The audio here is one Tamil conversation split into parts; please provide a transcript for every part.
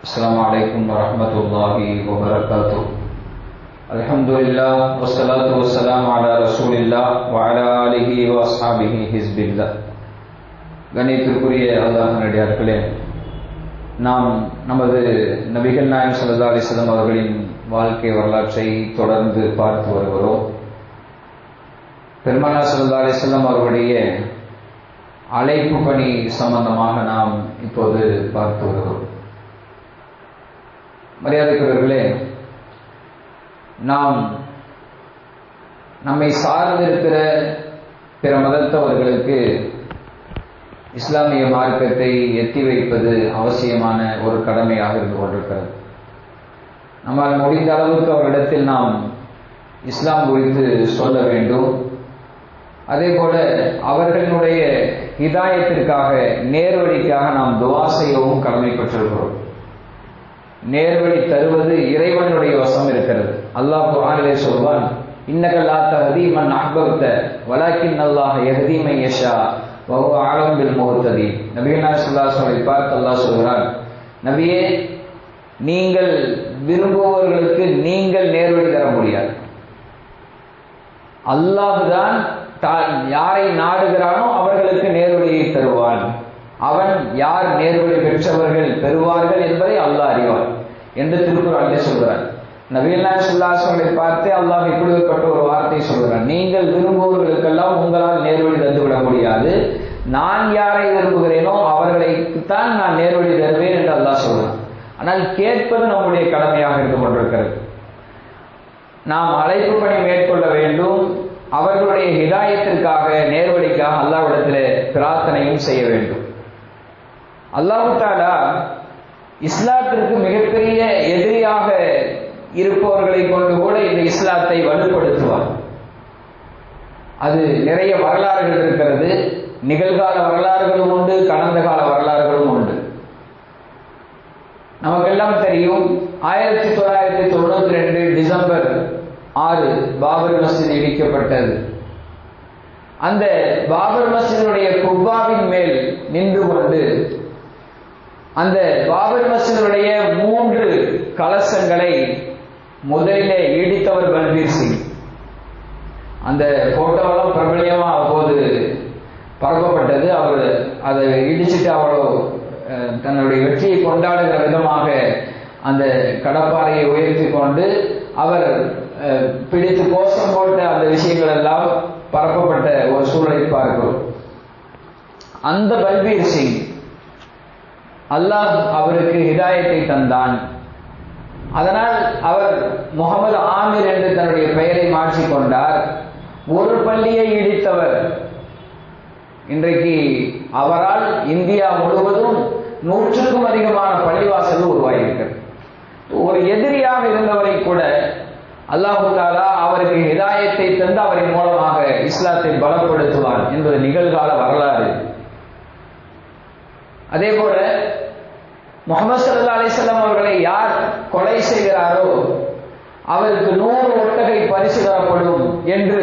السلام عليكم ورحمة الله وبركاته. الحمد لله والصلاة والسلام على رسول الله وعلى آله وأصحابه حزب الله. கண்ணியத்திற்குரிய அல்லாஹ்வின் அடியார்களே, நாம் நமது நபிகள் நாயகம் ஸல்லல்லாஹு அலைஹி வஸல்லம் அவர்களின் வாழ்க்கை வரலாற்றை தொடர்ந்து பார்த்து வருகிறோம். பெருமானார் ஸல்லல்லாஹு அலைஹி வஸல்லம் அவர்களுடைய அழைப்பு பணி சம்பந்தமாக நாம் இப்போது பார்த்து வருகிறோம். மரியாதைக்குரியவர்களே, நாம் நம்மை சார்ந்திருக்கிற பிற மதத்தவர்களுக்கு இஸ்லாமிய மார்க்கத்தை எத்தி வைப்பது அவசியமான ஒரு கடமையாக இருந்து கொண்டிருக்கிறது. நம்மால் முடிந்த அளவுக்கு அவரிடத்தில் நாம் இஸ்லாம் குறித்து சொல்ல வேண்டும். அதே போல அவர்களுடைய ஹிதாயத்திற்காக, நேர்வழிக்காக நாம் துஆ செய்யவும் கடமைப்பட்டிருக்கிறோம். நேர்வழி தருவது இறைவனுடைய வசம் இருக்கிறது. அல்லாஹ் குர்ஆனிலே சொல்வான், இன்னக லா தஹ்தி மன் அஹ்பப்த வலாக்கின் அல்லாஹ் யஹ்தி மன் யஷா வ ஹுவ அஅலம் பில் முஹ்ததீன். நபிகள் நாயகம் ஸல்லல்லாஹு அலைஹி வஸல்லம் பார்த்து அல்லாஹ் சொல்கிறான், நபியே, நீங்கள் விரும்புபவர்களுக்கு நீங்கள் நேர்வழி தர முடியாது. அல்லாஹ் தான் யாரை நாடுகிறானோ அவர்களுக்கு நேர்வழியை தருவான். அவன் யார் நேர்வழி பெற்றவர்கள் பெறுவார்கள் என்பதை அல்லாஹ் அறிவான் என்று திருக்குர்ஆனிலே சொல்கிறான். நபிகள் நாயகம் ஸல்லல்லாஹு அலைஹி வஸல்லம் பார்த்து அல்லாஹ் இப்படிப்பட்ட ஒரு வார்த்தை சொல்கிறான், நீங்கள் விரும்புவவர்களுக்கெல்லாம் உங்களால் நேர்வழி தந்துவிட முடியாது. நான் யாரை விரும்புகிறேனோ அவர்களுக்குத்தான் நான் நேர்வழி தருவேன் என்று அல்லாஹ் சொல்கிறான். ஆனால் கேட்பது நம்முடைய கடமையாக இருந்து கொண்டிருக்கிறது. நாம் அழைப்பு பணி மேற்கொள்ள வேண்டும். அவர்களுடைய ஹிதாயத்திற்காக, நேர்வழிக்காக அல்லாஹ்விடத்திலே பிரார்த்தனையும் செய்ய வேண்டும். அல்லாஹ் தஆலா இஸ்லாத்திற்கு மிகப்பெரிய எதிரியாக இருப்பவர்களை கொண்டு கூட இந்த இஸ்லாத்தை வலுப்படுத்துவார். அது நிறைய வரலாறுகள் இருக்கிறது. நிகழ்கால வரலாறுகளும் உண்டு, கடந்த கால வரலாறுகளும் உண்டு. நமக்கெல்லாம் தெரியும், 1992 டிசம்பர் 6 பாபர் மஸ்ஜித் இடிக்கப்பட்டது. அந்த பாபர் மஸ்ஜிதுடைய குப்பாவின் மேல் நின்று கொண்டு அந்த பாபர் மஸ்ஜிதுடைய 3 கலசங்களை முதலிலே இடித்தவர் பல்பீர் சிங். அந்த போட்டோவெல்லாம் பிரபலியமா அப்போது பரப்பப்பட்டது. அவர் அதை இடிச்சுட்டு அவ்வளோ தன்னுடைய வெற்றியை கொண்டாடுகிற விதமாக அந்த கடப்பாறையை உயர்த்தி கொண்டு அவர் பிடித்து கோஷம் போட்ட அந்த விஷயங்கள் எல்லாம் பரப்பப்பட்ட ஒரு சூழலை பார்க்கிறோம். அந்த பல்பீர் சிங், அல்லாஹ் அவருக்கு ஹிதாயத்தை தந்தான். அதனால் அவர் முகமது ஆமிர் என்று தன்னுடைய பெயரை மாற்றிக்கொண்டார். ஒரு பள்ளியை இடித்தவர். இன்றைக்கு அவரால் இந்தியா முழுவதும் 100க்கும் அதிகமான பள்ளிவாசல்கள் உருவாகியிருக்கிறது. ஒரு எதிரியாக இருந்தவரை கூட அல்லாஹ் தஆலா அவருக்கு ஹிதாயத்தை தந்து அவரின் மூலமாக இஸ்லாத்தை பலப்படுத்துவார் என்பது நிகழ்கால வரலாறு. அதே போல முஹம்மது ஸல்லல்லாஹு அலைஹி வஸல்லம் அவர்களை யார் கொலை செய்கிறாரோ அவருக்கு 100 ஒட்டகை பரிசு தரப்படும் என்று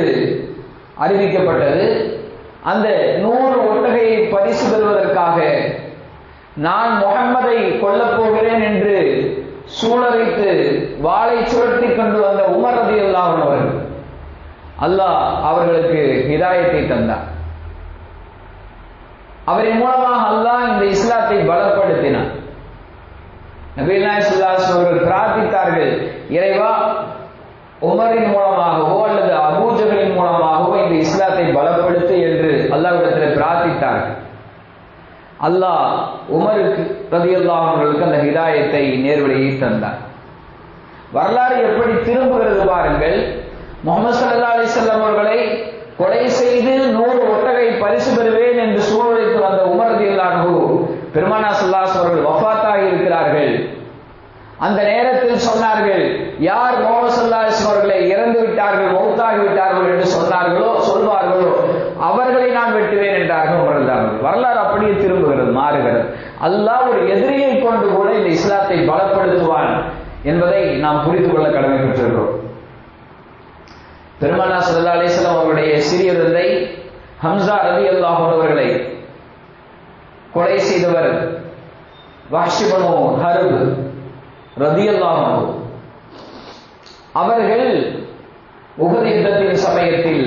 அறிவிக்கப்பட்டது. அந்த 100 ஒட்டகையை பரிசு பெறுவதற்காக நான் முஹம்மதை கொல்லப் போகிறேன் என்று சூழரைத்து வாளை சுழற்றி கொண்டு வந்த உமர் ரலியல்லாஹு அன்ஹு அவர்கள், அல்லாஹ் அவர்களுக்கு ஹிதாயத்தை தந்தார். அவரின் மூலமாக அல்லாஹ் இந்த இஸ்லாத்தை பலப்படுத்தினார். நபிகள் நாயகம் ஸல்லல்லாஹு அலைஹி வஸல்லம் அவர்கள் பிரார்த்தித்தார்கள், இறைவா, உமரின் மூலமாகவோ அல்லது அபூஜஹலின் மூலமாகவோ இந்த இஸ்லாத்தை பலப்படுத்து என்று அல்லாஹ்விடத்தில் பிரார்த்தித்தார்கள். அல்லாஹ் உமருக்கு ரலியல்லாஹு அன்ஹுவுக்கு அந்த ஹிதாயத்தை, நேர்வழியை தந்தார். வரலாறு எப்படி திரும்புகிறது பாருங்கள். முஹம்மது ஸல்லல்லாஹு அலைஹி வஸல்லம் அவர்களை கொலை செய்து 100 ஒட்டகை பரிசு பெறுவேன் என்று சூழலித்து வந்த உமர் ரலியல்லாஹு அன்ஹு பெருமானார் ஸல்லல்லாஹு அலைஹி வஸல்லம் வஃபாத்தாகி இருக்கிறார்கள். அந்த நேரத்தில் சொன்னார்கள், யார் முஹம்மது ஸல்லல்லாஹு அலைஹி வஸல்லம் அவர்களை இறந்து விட்டார்கள், மௌத்தாகி விட்டார்கள் என்று சொல்வார்களோ அவர்களை நான் வெட்டுவேன் என்றார்கள் உமர் ரலியல்லாஹு அன்ஹு. வரலாறு அப்படியே திரும்புகிறது, மாறுகிறது. அல்லாஹ் ஒரு எதிரியை கொண்டு கூட இந்த இஸ்லாத்தை பலப்படுத்துவான் என்பதை நாம் புரிந்து கொள்ள கடமைப்பட்டிருக்கிறோம். பெருமானார் ஸல்லல்லாஹு அலைஹி வஸல்லம் அவருடைய சிறிய தந்தை ஹம்ஸா ரலியல்லாஹு அன்ஹு அவர்களை கொலை செய்தவர் வஹ்ஷி இப்னு ஹர்ப் ரலியல்லாஹு அன்ஹு அவர்கள் உஹது யுத்தத்தின் சமயத்தில்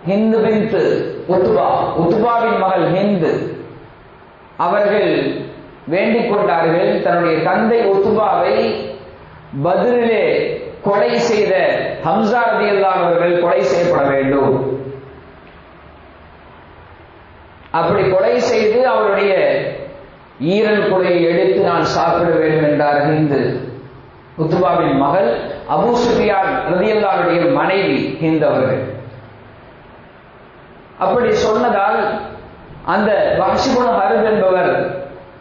ஹிந்து பின்த் உத்பாவின் மகள் ஹிந்து அவர்கள் வேண்டிக் கொண்டார்கள், தன்னுடைய தந்தை உத்பாவை பத்ரிலே கொலை செய்த ஹம்சா ரலியல்லாஹு அவர்கள் கொலை செய்யப்பட வேண்டும். அப்படி கொலை செய்து அவருடைய ஈரல் குலையை எடுத்து நான் சாப்பிட வேண்டும் என்றார் ஹிந்து. உத்பாவின் மகள் அபூ சுஃபியான் ரலியல்லாஹுடைய மனைவி ஹிந்து அவர்கள். அப்படி சொன்னதால் அந்த வஹ்ஷி இப்னு ஹர்ப் என்பவர்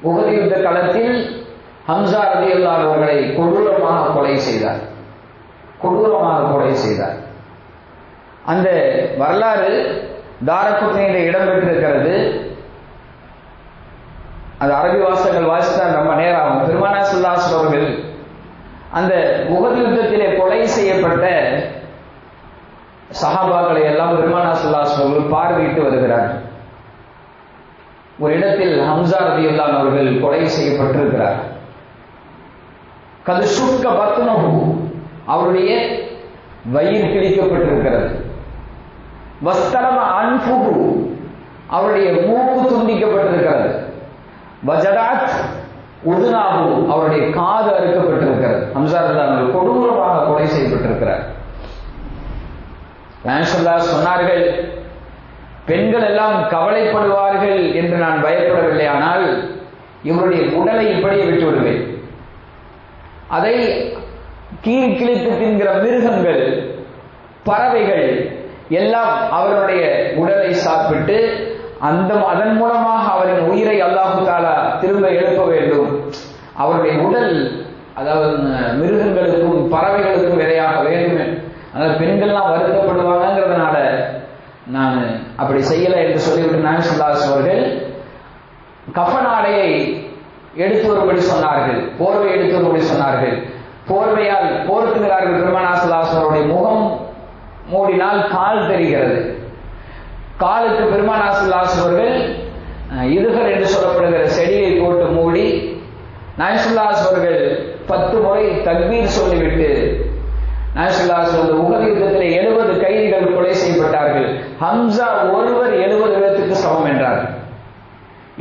உஹது யுத்த களத்தில் ஹம்சா ரலியல்லாஹு அவர்களை கொடூரமாக கொலை செய்தார். அந்த வரலாறு தாரகுத்னியிலே இடம்பெற்றிருக்கிறது. அது அரபி வாசகங்கள் வாசித்தால் ரொம்ப நேரம் ஆகும். பெருமானார் ஸல்லல்லாஹு அலைஹி அவர்கள் அந்த உஹது யுத்தத்திலே கொலை செய்யப்பட்ட சஹாபாக்களை எல்லாம் பெருமானார் ஸல்லல்லாஹு அலைஹி அவர்கள் பார்வையிட்டு வருகிறார்கள். ஒரு இடத்தில் ஹம்சா ரலியல்லாஹு அவர்கள் கொலை செய்யப்பட்டிருக்கிறார். கது சுக்க பத்னஹு அவருடைய வயிறு கிழிக்கப்பட்டிருக்கிறது. வஸ்தரம அன்ஃபுஹு அவருடைய மூக்கு துண்டிக்கப்பட்டிருக்கிறது. வஜடாத் உதுனாஹு அவருடைய காது அறுக்கப்பட்டிருக்கிறது. ஹம்சா ரலியல்லாஹு கொடூரமாக கொலை செய்யப்பட்டிருக்கிறார். சொன்னார்கள், பெண்கள் எல்லாம் கவலைப்படுவார்கள் என்று நான் பயப்படவில்லை, ஆனால் இவருடைய உடலை இப்படியே விட்டு விடுவேன். அதை கீழ் கிழித்து தின்கிற மிருகங்கள், பறவைகள் எல்லாம் அவருடைய உடலை சாப்பிட்டு அதன் மூலமாக அவரின் உயிரை அல்லாஹு தஆலா திரும்ப எழுப்ப வேண்டும். அவருடைய உடல் அதாவது மிருகங்களுக்கும் பறவைகளுக்கும் இரையாக வேண்டும். அதாவது பெண்கள்லாம் வருத்தப்படுவாங்கிறதுனால நான் அப்படி செய்யலை என்று சொல்லிவிட்டு நாயகம் ஸல்லல்லாஹு அலைஹி அவர்கள் கஃன் ஆடையை எடுத்து வரும்படி சொன்னார்கள், போர்வை எடுத்து வரும்படி சொன்னார்கள். போர்வையால் போர்த்துகிறார்கள். பெருமானார் ஸல்லல்லாஹு அலைஹி அவருடைய முகம் மூடினால் கால் தெரிகிறது. காலுக்கு பெருமானார் ஸல்லல்லாஹு அலைஹி அவர்கள் இதுகள் என்று சொல்லப்படுகிற செடியை போட்டு மூடி நாயகம் ஸல்லல்லாஹு அலைஹி அவர்கள் 10 முறை தக்பீர் சொல்லிவிட்டு நாயகம் ஸல்லல்லாஹு அலைஹி வஸல்லம் உஹது யுத்தத்திலே 70 கைதிகள் கொலை செய்யப்பட்டார்கள். ஹம்சா ஒருவர் 70 இடத்துக்கு சமம் என்றார்.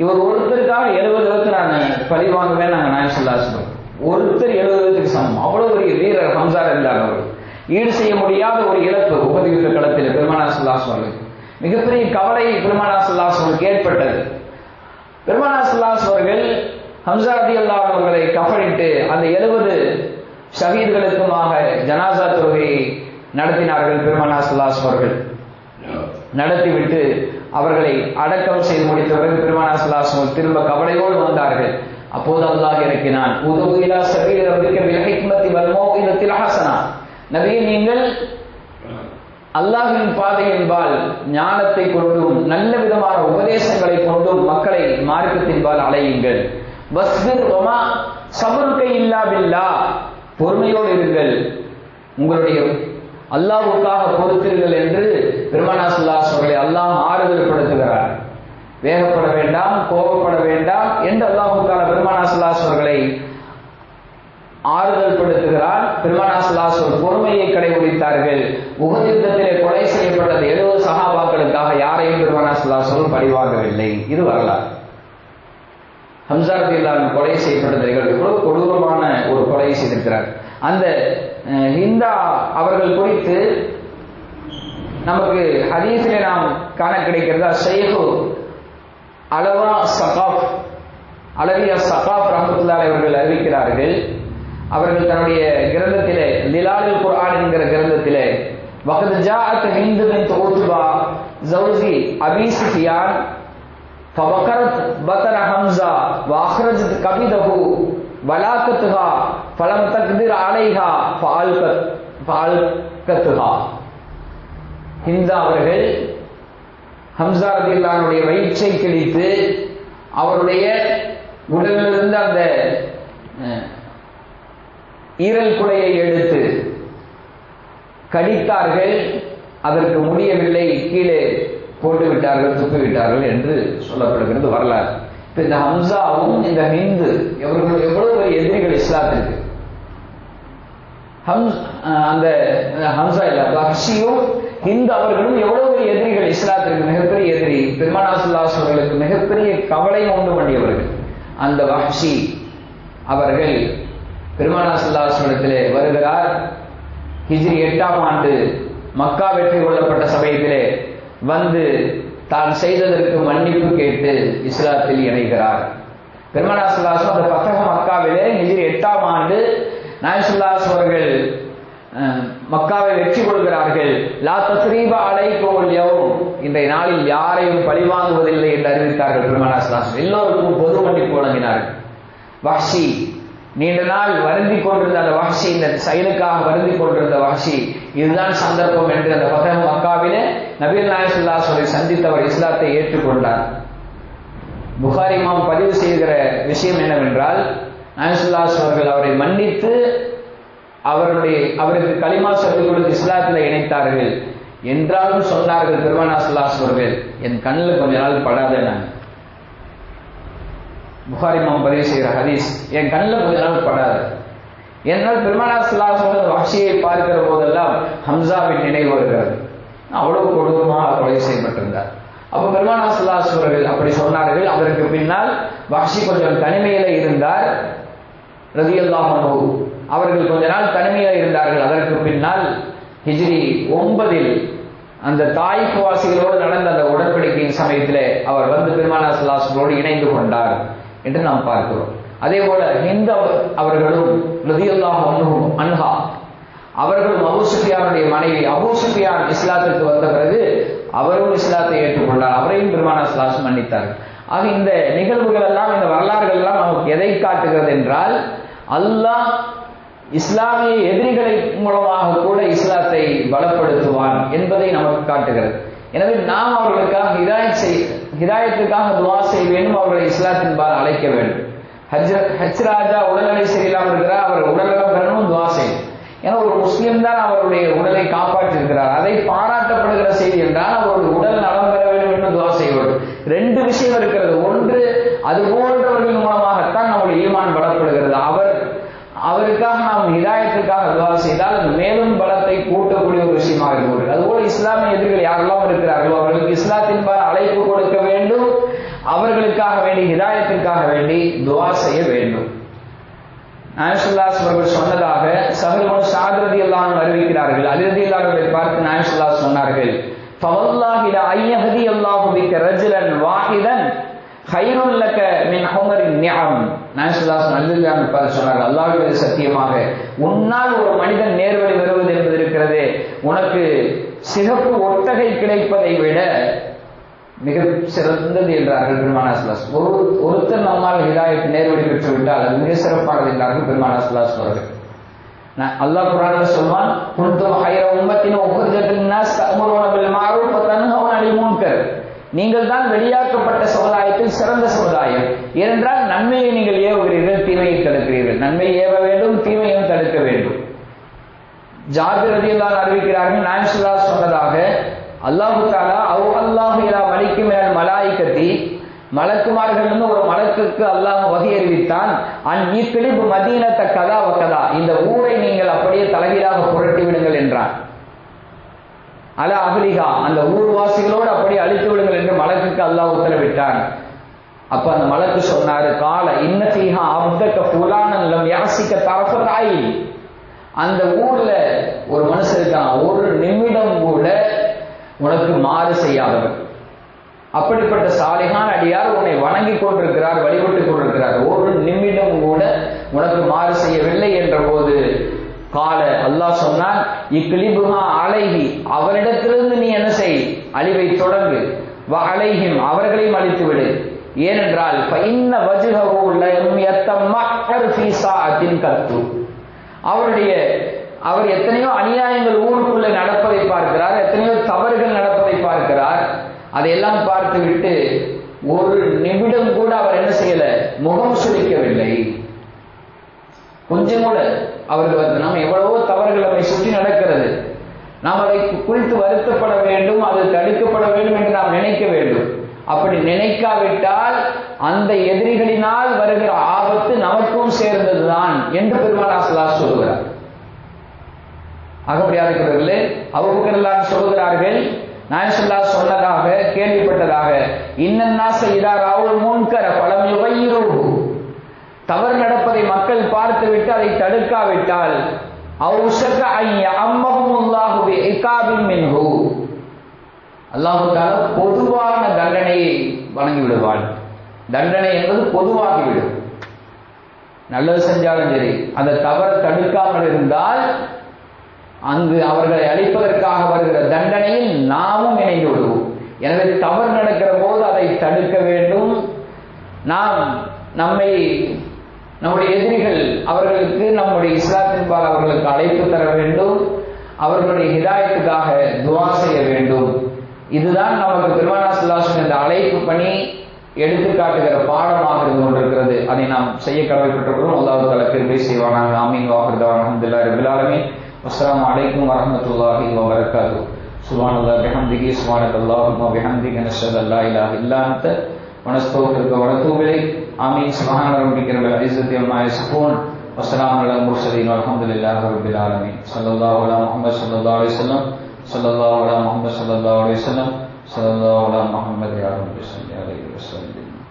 இவர் ஒருத்தருக்காக 70 இடத்துக்கு நான் பழி வாங்குவேன். நாங்கள் நாயகம் ஸல்லல்லாஹு அலைஹி வஸல்லம் ஒருத்தர் 70 இடத்துக்கு சமம். அவ்வளவு பெரிய வீரர் ஹம்சா என்றார். அவர் ஈடு செய்ய முடியாத ஒரு இழப்பு உஹது யுத்த களத்தில் பெருமானார் ஸல்லல்லாஹு அலைஹி வஸல்லம் மிகப்பெரிய கவலை பெருமானார் ஸல்லல்லாஹு அலைஹி வஸல்லம் ஏற்பட்டது. பெருமானார் ஸல்லல்லாஹு அலைஹி அவர்கள் ஹம்சா ரலியல்லாஹு அவர்களை கஃனிட்டு அந்த 70 ஷஹீத்களுக்குமாக ஜனாசா தொழுகையை நடத்தினார்கள். பெருமானார் ஸல்லல்லாஹு அலைஹி அவர்கள் நடத்திவிட்டு அவர்களை அடக்கம் செய்து முடித்த பிறகு பெருமானார் ஸல்லல்லாஹு அலைஹி வஸல்லம் திரும்ப கவலையோடு வந்தார்கள். அப்போது அல்லாஹ் இறக்கினான், உது இலா சபீலி ரப்பிக பில் ஹிக்மத்தி வல் மௌஇதத்தில் ஹஸனா. நபியே, நீங்கள் அல்லாஹ்வின் பாதையின்பால் ஞானத்தை கொண்டும் நல்ல விதமான உபதேசங்களை கொண்டும் மக்களை மார்க்கத்தின்பால் அலையுங்கள். வஸ்பிர் வமா சபருக இல்லா பில்லாஹ், பொறுமையோடு இருங்கள், உங்களுடைய அல்லாஹ்வுக்காக பொறுத்திருங்கள் என்று பெருமானார் ஸல்லல்லாஹு அலைஹி வஸல்லம் அல்லாஹ் ஆறுதல் படுத்துகிறார். வேகப்பட வேண்டாம், கோபப்பட வேண்டாம் என்று அல்லாஹ் தஆலா பெருமானார் ஸல்லல்லாஹு அலைஹி அவர்களை ஆறுதல் படுத்துகிறார். பெருமானார் ஸல்லல்லாஹு அலைஹி வஸல்லம் பொறுமையை கடைபிடித்தார்கள். உஹது யுத்தத்திலே கொலை செய்யப்பட்ட 70 சஹாபாக்களுக்காக யாரையும் பெருமானார் ஸல்லல்லாஹு அலைஹி வஸல்லம் பழிவாங்கவில்லை. இது வரலாறு. ஹம்சா ரலியல்லாஹு அன்ஹு கொலை செய்யப்பட்ட எவ்வளவு கொடூரமான ஒரு கொலை செய்திருக்கிறார். அந்த ஹிந்தா அவர்கள் குறித்து நமக்கு ஹதீஸிலே நாம் காண கிடைக்கிறதா, ஷைஹு அலவியா ஸகாஃப் ரஹ்மத்துல்லாஹி அலைஹி அவர்கள் அறிவிக்கிறார்கள். அவர்கள் தன்னுடைய கிரந்தத்திலே லிலாலுல் குர்ஆன் என்கிற கிரந்தத்திலே வகத் ஜாஅத் ஹிந்து பின்த் உத்பா ஜௌஜி அபீ சுஃபியான் ஃபவகரத் பத்ர ஹம்ஸா வஅக்ரஜத் கபிதஹு வலாகத்ஹா ஃபலம் தக்திர் அலைஹா ஃபஅல்கத்ஹா. ஹிந்தா அவர்கள் ஹம்ஸா ரலியல்லாஹு அன்ஹுடைய வயிற்றை கிழித்து அவருடைய உடலிலிருந்து அந்த ஈரல் குலையை எடுத்து கடித்தார்கள். அதற்கு முடியவில்லை, கீழே போட்டு விட்டார்கள், துப்பி விட்டார்கள் என்று சொல்லப்படுகிறது வரலாறு. இந்த ஹம்சாவும் இந்த ஹிந்து இவர்கள் எவ்வளவு பெரிய எதிரிகள் இஸ்லாத்திற்கு. அந்த ஹம்சா இல்ல வஹ்ஷியும் ஹிந்து அவர்களும் எவ்வளவு பெரிய எதிரிகள் இஸ்லாத்திற்கு, மிகப்பெரிய எதிரி. பெருமானார் ஸல்லல்லாஹு அலைஹி அவர்களுக்கு மிகப்பெரிய கவலையை உண்டு பண்ணியவர்கள். அந்த வஹ்ஷி அவர்கள் பெருமானார் ஸல்லல்லாஹு அலைஹி இடத்திலே வருகிறார். ஹிஜ்ரி 8ஆம் ஆண்டு மக்கா வெற்றி கொள்ளப்பட்ட சமயத்திலே வந்து தான் செய்ததற்கு மன்னிப்பு கேட்டு இஸ்லாத்தில் இணைகிறார். பெருமானார் ஸல்லல்லாஹு அலைஹி அந்த ஃபத்ஹ் மக்காவிலே ஹிஜ்ரி 8ஆம் ஆண்டு நாயகம் ஸல்லல்லாஹு அலைஹி அவர்கள் மக்காவை வெற்றி கொள்கிறார்கள். லா தஸ்ரீப அலைக்குமுல் யௌம், இன்றைய நாளில் யாரையும் பழிவாங்குவதில்லை என்று அறிவித்தார்கள் பெருமானார் ஸல்லல்லாஹு அலைஹி. எல்லோருக்கும் பொது மன்னிப்பு வழங்கினார்கள். வஹ்ஷி நீண்ட நாள் வருந்தி கொண்டிருந்த அந்த வஹ்ஷி, இந்த செயலுக்காக வருந்தி கொண்டிருந்த வஹ்ஷி, இதுதான் சந்தர்ப்பம் என்று அந்த ஃபத்ஹ் மக்காவிலே நபிகள் நாயகம் ஸல்லல்லாஹு அலைஹி வஸல்லம் சந்தித்தவர் இஸ்லாத்தை ஏற்றுக்கொண்டார். புகாரி இமாம் பதிவு செய்கிற விஷயம் என்னவென்றால், நாயகம் ஸல்லல்லாஹு அலைஹி அவர்கள் அவரை மன்னித்து அவருக்கு கலிமா சொல்லிக் கொடுத்து இஸ்லாத்தில் இணைத்தார்கள். என்றாலும் சொன்னார்கள் பெருமானார் ஸல்லல்லாஹு அலைஹி அவர்கள், என் கண்ணில் கொஞ்ச நாள் படாத. நான் புகாரி இமாம் பதிவு செய்கிற ஹதீஸ், என் கண்ணில் கொஞ்ச நாள் படாது. என்னால் பெருமானார் ஸல்லல்லாஹு அலைஹி வஸல்லம் வஹ்ஷியை பார்க்கிற போதெல்லாம் ஹம்சாவின் நினைவு வருகிறது. அவ்வளவு கொடூரமாக கொலை செய்யப்பட்டிருந்தார். அப்போ பெருமானார் ஸல்லல்லாஹு அலைஹி அவர்கள் அப்படி சொன்னார்கள். அதற்கு பின்னால் வஹ்ஷி கொஞ்சம் தனிமையில இருந்தார். ரலியல்லாஹு அன்ஹு அவர்கள் கொஞ்ச நாள் தனிமையில இருந்தார்கள். அதற்கு பின்னால் ஹிஜ்ரி 9இல் அந்த தாயிஃப் வாசிகளோடு நடந்த அந்த உடன்படிக்கையின் சமயத்திலே அவர் வந்து பெருமானார் ஸல்லல்லாஹு அலைஹி வஸல்லம் இணைந்து கொண்டார் என்று நாம் பார்க்கிறோம். அதே போல ஹிந்த் அவர்களும் ரலியல்லாஹு அன்ஹா அவர்களும் அபூ சுஃபியானுடைய மனைவி. அபூ சுஃபியான் இஸ்லாத்திற்கு வந்த பிறகு அவரும் இஸ்லாத்தை ஏற்றுக்கொண்டார். அவரையும் பெருமானார் ஸல்லல்லாஹு அலைஹி வஸல்லம் மன்னித்தார். ஆக இந்த நிகழ்வுகள் எல்லாம், இந்த வரலாறுகள் எல்லாம் நமக்கு எதை காட்டுகிறது என்றால், அல்லாஹ் இஸ்லாமிய எதிரிகளை மூலமாக கூட இஸ்லாத்தை பலப்படுத்துவான் என்பதை நமக்கு காட்டுகிறது. எனவே நாம் அவர்களுக்காக ஹிதாயத்துக்காக துவா செய்ய வேண்டும், அவர்களை இஸ்லாத்தின்பால் அழைக்க வேண்டும். ஹஜ் ராஜா உடல்நிலை சரியில்லாமல் இருக்கிறார், அவர் உடல்நலம் பெறணும், துவா செய்யும். ஏன்னா ஒரு முஸ்லீம் தான் அவருடைய உடலை காப்பாற்றிருக்கிறார். அதை பாராட்டப்படுகிற செய்தி என்றால் அவருடைய உடல் நலம் பெற வேண்டும் என்று துவா செய்ய வேண்டும். ரெண்டு விஷயம் இருக்கிறது. ஒன்று, அது போன்றவர்கள் மூலமாகத்தான் நம்முடைய ஈமான் பலப்படுகிறது. அவருக்காக நாம் ஹிதாயத்திற்காக துவா செய்தால் அது மேலும் பலத்தை கூட்டக்கூடிய ஒரு விஷயமாக இருக்கிறது. அதுபோல இஸ்லாமிய எதிரிகள் யாரெல்லாம் இருக்கிறார்களோ அவர்களுக்கு இஸ்லாத்தின்பால் அழைப்பு கொடுக்க வேண்டும். அவர்களுக்காக வேண்டி, ஹிதாயத்திற்காக வேண்டி துவா செய்ய வேண்டும். நாயகம் ஸல்லல்லாஹு அலைஹி அவர்கள் சொன்னதாக ஸஹல் இப்னு ஸஅத் ரலியல்லாஹு அன்ஹு அறிவிக்கிறார்கள். அலி ரலியல்லாஹு அன்ஹுவை பார்த்து நாயகம் ஸல்லல்லாஹு அலைஹி சொன்னார்கள், ஃபவல்லாஹி லா அய்யஹதி அல்லாஹு பிக ரஜுலன் வாஹிதன் கைருல் லக மின் ஹுமரின் நிஅம். நாயகம் ஸல்லல்லாஹு அலைஹி வஸல்லம் சொன்னார்கள், அல்லாஹ்வுடைய சத்தியமாக உன்னால் ஒரு மனிதன் நேர்வழி வருவது என்பது இருக்கிறது, உனக்கு சிகப்பு ஒட்டகை கிடைப்பதை விட மிக சிறந்தது என்றார்கள் பெருமானார் ஸல்லல்லாஹு அலைஹி வஸல்லம். ஒருத்தர் நம்மால் ஹிதாயத் நேர்வழி பெற்று விட்டால் அது மிக சிறப்பானது என்றார்கள் பெருமானார் ஸல்லல்லாஹு அலைஹி வஸல்லம். அல்லாஹ் குர்ஆனில் சொல்வான், குன்தும் ஹைர உம்மத்தின் உக்ரிஜத் லின்னாஸ் தஅமுருன பில் மஅரூஃப் வ தன்ஹவுன அனில் முன்கர். நீங்கள் தான் வெளியாக்கப்பட்ட சமுதாயத்தில் சிறந்த சமுதாயம். ஏனென்றால் நன்மையை நீங்கள் ஏவுகிறீர்கள், தீமையை தடுக்கிறீர்கள். நன்மையை ஏவ வேண்டும், தீமையும் தடுக்க வேண்டும். ஜாபிர் ரலியல்லாஹு அன்ஹு அறிவிக்கிறார்கள், நாயகம் ஸல்லல்லாஹு அலைஹி சொன்னதாக, அல்லாஹு தஆலா அல்லாஹு இலா மலிக்கி மினல் மலாயிகத்தி, மலக்குமார்களிலிருந்து ஒரு மலக்குக்கு அல்லாஹ் வஹி அறிவித்தான், அன் இக்லிப் மதீனத கதா வ கதா, இந்த ஊரை நீங்கள் அப்படியே தலைகீழாக புரட்டி விடுங்கள் என்றான். அல அஹ்லிஹா, அந்த ஊர்வாசிகளோடு அப்படியே அழித்து விடுங்கள் என்று மலக்குக்கு அல்லாஹ் உத்தரவிட்டான். அப்ப அந்த மலக்கு சொன்னாரு, கால இன்ன ஃபீஹா அப்தக ஃபுலானன் லம் யாசிக தரஃபத் ஐன், அந்த ஊர்ல ஒரு மனுஷன் இருக்கான், ஒரு நிமிடம் கூட உனக்கு மாறு செய்யாதவர். அப்படிப்பட்ட சாலிகான் அடியார் உன்னை வணங்கி கொண்டிருக்கிறார், வழிபட்டுக் கொண்டிருக்கிறார், ஒரு நிமிடம் கூட உனக்கு மாறு செய்யவில்லை என்ற போது கால அல்லாஹ் சொன்னான், இக்லிபுஹா அலைஹி, அவரிடத்திலிருந்து நீ என்ன செய், அழிவை தொடங்கு, வ அலைஹிம், அவர்களையும் அழித்து விடு. ஏனென்றால் ஃபஇன்ன வஜ்ஹஹு லம் யத்தமஹர் ஃபீ ஸாஅத்தின் கத்து, அவர் எத்தனையோ அநியாயங்கள் ஊருக்குள்ளே நடப்பதை பார்க்கிறார், எத்தனையோ தவறுகள் நடப்பதை பார்க்கிறார். அதையெல்லாம் பார்த்து விட்டு ஒரு நிமிடம் கூட அவர் என்ன செய்யல, முகம் சுளிக்கவில்லை. கொஞ்சம் கூட அவர்கள் நாம் எவ்வளவோ தவறுகள் நம்மை சுற்றி நடக்கிறது, நாம் அதை குறித்து வருத்தப்பட வேண்டும், அது தடுக்கப்பட வேண்டும் என்று நாம் நினைக்க வேண்டும். அப்படி நினைக்காவிட்டால் அந்த எதிரிகளினால் வருகிற ஆபத்து நமக்கும் சேர்ந்ததுதான் என்று பெருமானார் ஸல்லல்லாஹு சொல்கிறார். ஆகப்படியார்களே, அபூபக்கர் ரலியல்லாஹு சொல்கிறார்கள், நாயகம் ஸல்லல்லாஹு சொன்னதாக கேள்விப்பட்டதாக, இன்னன்னாஸ இதா ரஅவுல் முன்கர ஃபலம் யுகையிருஹு, தவறு நடப்பதை மக்கள் பார்த்துவிட்டு அதை தடுக்காவிட்டால் அவுஷக ஐய அம்மஹுமுல்லாஹு பிஇகாபின் மின்ஹு, அல்லாஹ் தஆலா பொதுவான தண்டனையை வழங்கி விடுவான். தண்டனை என்பது பொதுவாகிவிடும். நல்லது செஞ்சாலும் சரி, அந்த தவறு தடுக்காமல் இருந்தால் அங்கு அவர்களை அழிப்பதற்காக வருகிற தண்டனையில் நாமும் இணைந்து விடுவோம். எனவே தவறு நடக்கிற போது அதை தடுக்க வேண்டும். நாம் நம்முடைய எதிரிகள் அவர்களுக்கு நம்முடைய இஸ்லாத்தின்பால் அவர்களுக்கு அழைப்பு தர வேண்டும். அவர்களுடைய ஹிதாயத்துக்காக துஆ செய்ய வேண்டும். இதுதான் நமக்கு பெருமானார் ஸல்லல்லாஹு அலைஹி வஸல்லம் இந்த அழைப்பு பணி எடுத்துக்காட்டுகிற பாடமாக இருந்து கொண்டிருக்கிறது. அதை நாம் செய்ய கடமைப்பட்டிருக்கிறோம். அல்லாஹ் தஆலா கிருபை செய்வானாக. ஆமீன். வாஹிர் தஅவானா அல்ஹம்துலில்லாஹி ரப்பில் ஆலமீன். அஸ்ஸலாமு அலைக்கும் வரஹ்மத்துல்லாஹி வபரகாத்துஹு. சுப்ஹானல்லாஹி வபிஹம்திஹி சுப்ஹானக்கல்லாஹும்ம வபிஹம்திக நஷ்ஹது அல்லா இலாஹா இல்லா அன்த வனஸ்தக்ஃபிருக வனதூபு இலைக். ஆமீன். சுப்ஹான ரப்பிக ரப்பில் இஸ்ஸத்தி அம்மா யசிஃபூன் வஸ்ஸலாமு அலல் முர்ஸலீன் வல்ஹம்துலில்லாஹி ரப்பில் ஆலமீன். ஸல்லல்லாஹு அலா முஹம்மது ஸல்லல்லாஹு அலைஹி வஸல்லம். ஸல்லல்லாஹு அலா முஹம்மது ஸல்லல்லாஹு அலைஹி வஸல்லம். ஸல்லல்லாஹு அலா முஹம்மது யா ரப்பி ஸல்லி அலைஹி வஸல்லம்.